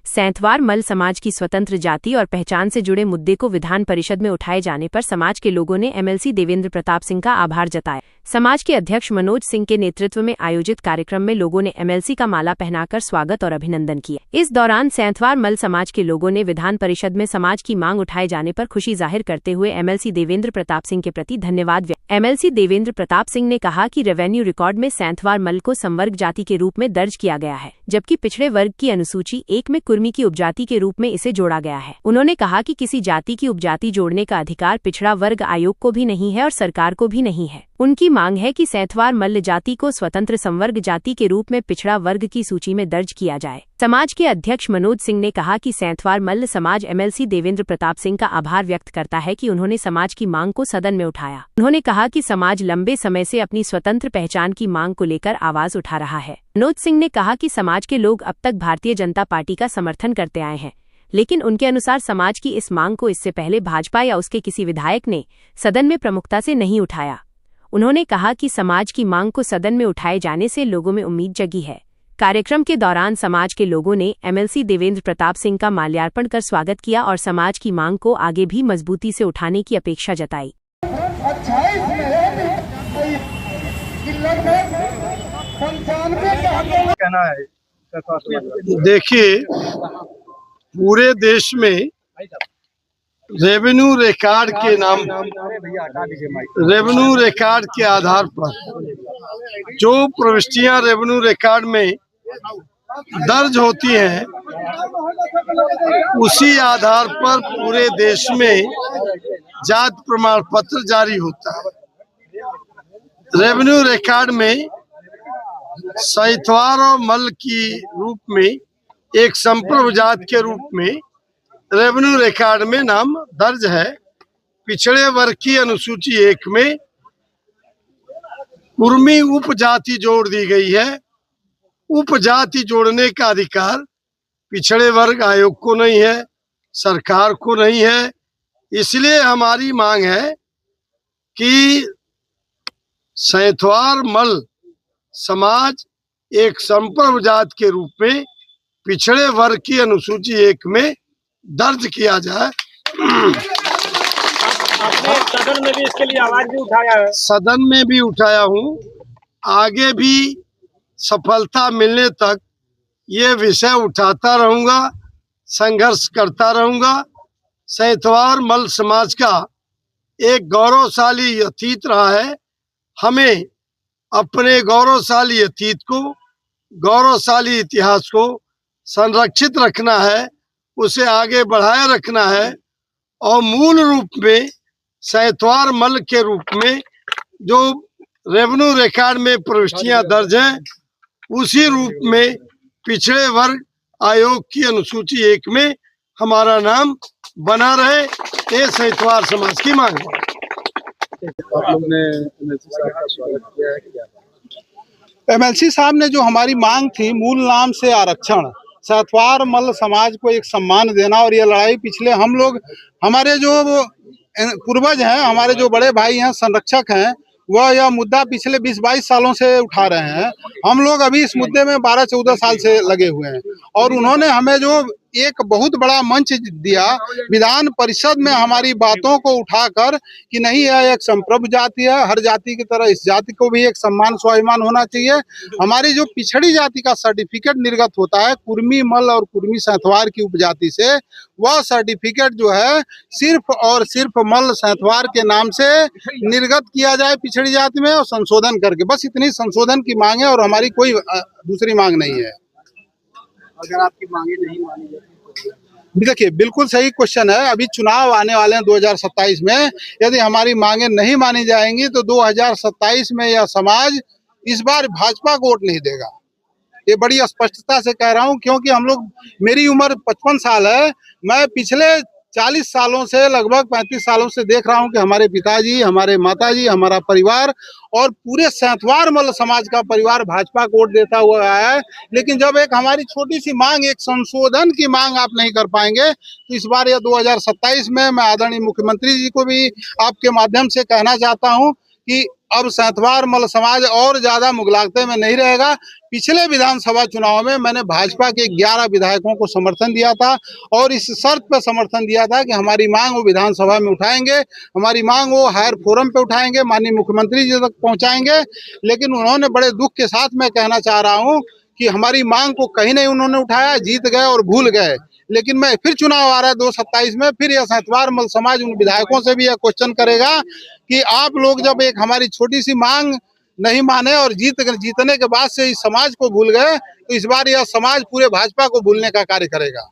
सैंथवार मल समाज की स्वतंत्र जाति और पहचान से जुड़े मुद्दे को विधान परिषद में उठाए जाने पर समाज के लोगों ने एमएलसी देवेंद्र प्रताप सिंह का आभार जताया। समाज के अध्यक्ष मनोज सिंह के नेतृत्व में आयोजित कार्यक्रम में लोगों ने एमएलसी का माला पहनाकर स्वागत और अभिनंदन किया। इस दौरान सैंथवार मल समाज के लोगों ने विधान परिषद में समाज की मांग उठाए जाने पर खुशी जाहिर करते हुए एमएलसी देवेंद्र प्रताप सिंह के प्रति धन्यवाद व्यक्त। एमएलसी देवेंद्र प्रताप सिंह ने कहा कि रेवेन्यू रिकॉर्ड में सैंथवार मल को संवर्ग जाति के रूप में दर्ज किया गया है, जबकि पिछड़े वर्ग की अनुसूची 1 में कुर्मी की उपजाति के रूप में इसे जोड़ा गया है। उन्होंने कहा कि किसी जाति की उपजाति जोड़ने का अधिकार पिछड़ा वर्ग आयोग को भी नहीं है और सरकार को भी नहीं है। उनकी मांग है कि सैंथवार मल्ल जाति को स्वतंत्र संवर्ग जाति के रूप में पिछड़ा वर्ग की सूची में दर्ज किया जाए। समाज के अध्यक्ष मनोज सिंह ने कहा कि सैंथवार मल्ल समाज एमएलसी देवेंद्र प्रताप सिंह का आभार व्यक्त करता है कि उन्होंने समाज की मांग को सदन में उठाया। उन्होंने कहा कि समाज लंबे समय से अपनी स्वतंत्र पहचान की मांग को लेकर आवाज उठा रहा है। मनोज सिंह ने कहा कि समाज के लोग अब तक भारतीय जनता पार्टी का समर्थन करते आए हैं, लेकिन उनके अनुसार समाज की इस मांग को इससे पहले भाजपा या उसके किसी विधायक ने सदन में प्रमुखता से नहीं उठाया। उन्होंने कहा कि समाज की मांग को सदन में उठाए जाने से लोगों में उम्मीद जगी है। कार्यक्रम के दौरान समाज के लोगों ने एमएलसी देवेंद्र प्रताप सिंह का माल्यार्पण कर स्वागत किया और समाज की मांग को आगे भी मजबूती से उठाने की अपेक्षा जताई। देखिए, पूरे देश में रेवेन्यू रिकॉर्ड के रेवेन्यू रिकॉर्ड के आधार पर जो प्रविष्टियां रेवेन्यू रिकॉर्ड में दर्ज होती हैं, उसी आधार पर पूरे देश में जाति प्रमाण पत्र जारी होता है। रेवेन्यू रिकॉर्ड में सैंथवार और मल्ल की रूप में एक संप्रभु जाति के रूप में रेवेन्यू रिकॉर्ड में नाम दर्ज है। पिछड़े वर्ग की अनुसूची 1 में कुर्मी उपजाति जोड़ दी गई है। उपजाति जोड़ने का अधिकार पिछड़े वर्ग आयोग को नहीं है, सरकार को नहीं है। इसलिए हमारी मांग है कि सैंथवार मल्ल समाज एक संप्रभु जाति के रूप में पिछड़े वर्ग की अनुसूची 1 में दर्ज किया जाए। आपने सदन में भी इसके लिए आवाज भी उठाया है? सदन में भी उठाया हूँ। आगे भी सफलता मिलने तक ये विषय उठाता रहूंगा, संघर्ष करता रहूंगा। सैंथवार मल्ल समाज का एक गौरवशाली अतीत रहा है। हमें अपने गौरवशाली अतीत को, गौरवशाली इतिहास को संरक्षित रखना है, उसे आगे बढ़ाए रखना है और मूल रूप में सैंथवार मल्ल के रूप में जो रेवेन्यू रिकॉर्ड में प्रविष्टियां दर्ज हैं, उसी रूप में पिछड़े वर्ग आयोग की अनुसूची 1 में हमारा नाम बना रहे। ये सैंथवार समाज की मांग है। आप लोग ने एमएलसी साहब का स्वागत किया है क्या? एमएलसी साहब ने जो हमारी मांग थी, मूल नाम से आरक्षण, सैंथवार मल्ल समाज को एक सम्मान देना, और ये लड़ाई पिछले हम लोग, हमारे जो पूर्वज हैं, हमारे जो बड़े भाई हैं, संरक्षक हैं, वह यह मुद्दा पिछले 20-22 सालों से उठा रहे हैं। हम लोग अभी इस मुद्दे में 12-14 साल से लगे हुए हैं, और उन्होंने हमें जो एक बहुत बड़ा मंच दिया विधान परिषद में हमारी बातों को उठाकर कि नहीं, यह एक संप्रभु जाति है, हर जाति की तरह इस जाति को भी एक सम्मान स्वाभिमान होना चाहिए। हमारी जो पिछड़ी जाति का सर्टिफिकेट निर्गत होता है कुर्मी मल्ल और कुर्मी सैंथवार की उपजाति से, वह सर्टिफिकेट जो है सिर्फ और सिर्फ मल्ल सैंथवार के नाम से निर्गत किया जाए पिछड़ी जाति में, और संशोधन करके, बस इतनी संशोधन की मांग है, और हमारी कोई दूसरी मांग नहीं है। अगर आपकी मांगे नहीं मानी जाती? देखिए, बिल्कुल सही क्वेश्चन है। अभी चुनाव आने वाले हैं 2027 में। यदि हमारी मांगे नहीं मानी जाएंगी तो 2027 में यह समाज इस बार भाजपा को वोट नहीं देगा। ये बड़ी स्पष्टता से कह रहा हूं, क्योंकि हम लोग, मेरी उम्र 55 साल है, मैं पिछले 40 सालों से, लगभग 35 सालों से देख रहा हूं कि हमारे पिताजी, हमारे माताजी, हमारा परिवार और पूरे सैंथवार मल्ल समाज का परिवार भाजपा को वोट देता हुआ आया है। लेकिन जब एक हमारी छोटी सी मांग, एक संशोधन की मांग आप नहीं कर पाएंगे, तो इस बार यह 2027 में मैं आदरणीय मुख्यमंत्री जी को भी आपके माध्यम से कहना चाहता हूं कि अब सैंतवार मल समाज और ज्यादा मुगलागते में नहीं रहेगा। पिछले विधानसभा चुनाव में मैंने भाजपा के 11 विधायकों को समर्थन दिया था और इस शर्त पर समर्थन दिया था कि हमारी मांग वो विधानसभा में उठाएंगे, हमारी मांग वो हायर फोरम पे उठाएंगे, माननीय मुख्यमंत्री जी तक पहुंचाएंगे। लेकिन उन्होंने बड़े दुख के साथ मैं कहना चाह रहा हूं कि हमारी मांग को कहीं नहीं उन्होंने उठाया, जीत गए और भूल गए। लेकिन मैं फिर चुनाव आ रहा है 2027 में, फिर यह सैंतवार मल समाज उन विधायकों से भी यह क्वेश्चन करेगा कि आप लोग जब एक हमारी छोटी सी मांग नहीं माने और जीतने के बाद से इस समाज को भूल गए, तो इस बार यह समाज पूरे भाजपा को भूलने का कार्य करेगा।